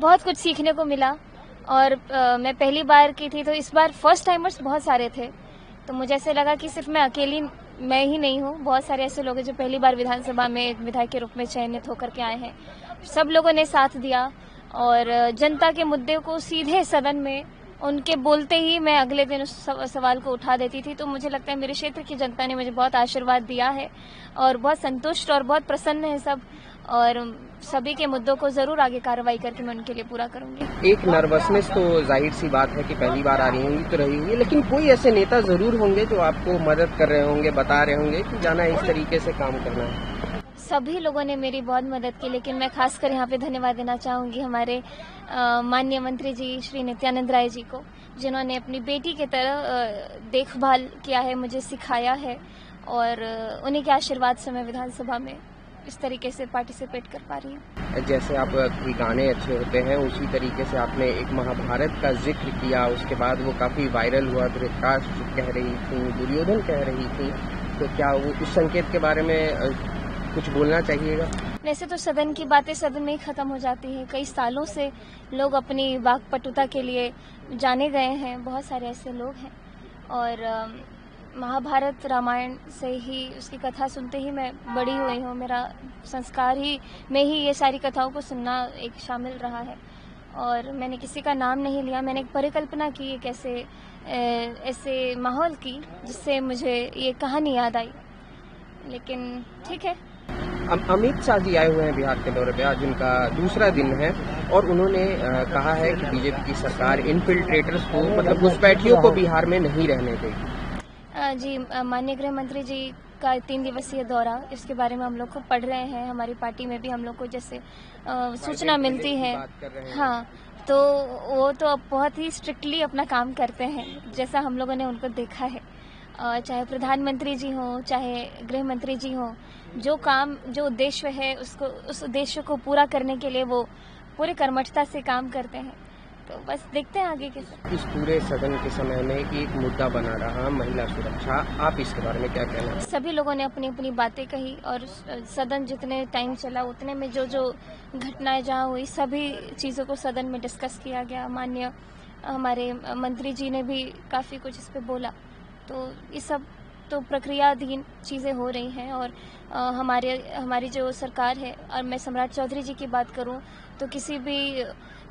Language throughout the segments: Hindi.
बहुत कुछ सीखने को मिला और मैं पहली बार की थी, तो इस बार फर्स्ट टाइमर्स बहुत सारे थे। तो मुझे ऐसे लगा कि सिर्फ मैं ही नहीं हूँ, बहुत सारे ऐसे लोग हैं जो पहली बार विधानसभा में एक विधायक के रूप में चयनित होकर के आए हैं। सब लोगों ने साथ दिया और जनता के मुद्दे को सीधे सदन में उनके बोलते ही मैं अगले दिन उस सवाल को उठा देती थी। तो मुझे लगता है मेरे क्षेत्र की जनता ने मुझे बहुत आशीर्वाद दिया है और बहुत संतुष्ट और बहुत प्रसन्न है सब, और सभी के मुद्दों को जरूर आगे कार्रवाई करके मैं उनके लिए पूरा करूंगी। एक नर्वसनेस तो जाहिर सी बात है कि पहली बार आ रही होंगी तो रही होगी, लेकिन कोई ऐसे नेता जरूर होंगे जो आपको मदद कर रहे होंगे, बता रहे होंगे कि जाना इस तरीके से काम करना है। सभी लोगों ने मेरी बहुत मदद की, लेकिन मैं खासकर यहाँ पे धन्यवाद देना चाहूँगी हमारे माननीय मंत्री जी श्री नित्यानंद राय जी को, जिन्होंने अपनी बेटी की तरह देखभाल किया है, मुझे सिखाया है, और उन्हीं के आशीर्वाद से मैं विधानसभा में इस तरीके से पार्टिसिपेट कर पा रही हूँ। जैसे आप की गाने अच्छे होते हैं, उसी तरीके से आपने एक महाभारत का जिक्र किया, उसके बाद वो काफ़ी वायरल हुआ। धृतराष्ट्र कह रही थी, दुर्योधन कह रही थी, तो क्या वो उस संकेत के बारे में कुछ बोलना चाहिएगा? वैसे तो सदन की बातें सदन में ही खत्म हो जाती हैं। कई सालों से लोग अपनी वाक्पटुता के लिए जाने गए हैं, बहुत सारे ऐसे लोग हैं, और महाभारत रामायण से ही उसकी कथा सुनते ही मैं बड़ी हुई हूँ। मेरा संस्कार ही में ही ये सारी कथाओं को सुनना एक शामिल रहा है, और मैंने किसी का नाम नहीं लिया। मैंने एक परिकल्पना की एक ऐसे माहौल की जिससे मुझे ये कहानी याद आई, लेकिन ठीक है। अमित शाह जी आए हुए हैं बिहार के दौरे पे, आज उनका दूसरा दिन है, और उन्होंने कहा है कि बीजेपी की सरकार इनफिल्ट्रेटर्स को, मतलब घुसपैठियों को बिहार में नहीं रहने देगी। जी, माननीय गृह मंत्री जी का 3 दिवसीय दौरा, इसके बारे में हम लोग को पढ़ रहे हैं। हमारी पार्टी में भी हम लोग को जैसे सूचना मिलती है, हाँ, तो वो तो अब बहुत ही स्ट्रिक्टली अपना काम करते हैं, जैसा हम लोगों ने उनको देखा है। चाहे प्रधानमंत्री जी हों, चाहे गृह मंत्री जी हों, जो उद्देश्य है उस उद्देश्य को पूरा करने के लिए वो पूरे कर्मठता से काम करते हैं। तो बस देखते हैं आगे कैसे। इस पूरे सदन के समय में एक मुद्दा बना रहा महिला सुरक्षा, आप इसके बारे में क्या कहना है? सभी लोगों ने अपनी अपनी बातें कही, और सदन जितने टाइम चला उतने में जो घटनाएं जहाँ हुई, सभी चीज़ों को सदन में डिस्कस किया गया। माननीय हमारे मंत्री जी ने भी काफ़ी कुछ इस पे बोला। तो ये सब तो प्रक्रियाधीन चीज़ें हो रही हैं, और हमारी जो सरकार है, और मैं सम्राट चौधरी जी की बात करूं तो किसी भी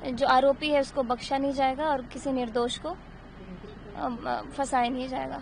जो आरोपी है उसको बख्शा नहीं जाएगा और किसी निर्दोष को फंसाया नहीं जाएगा।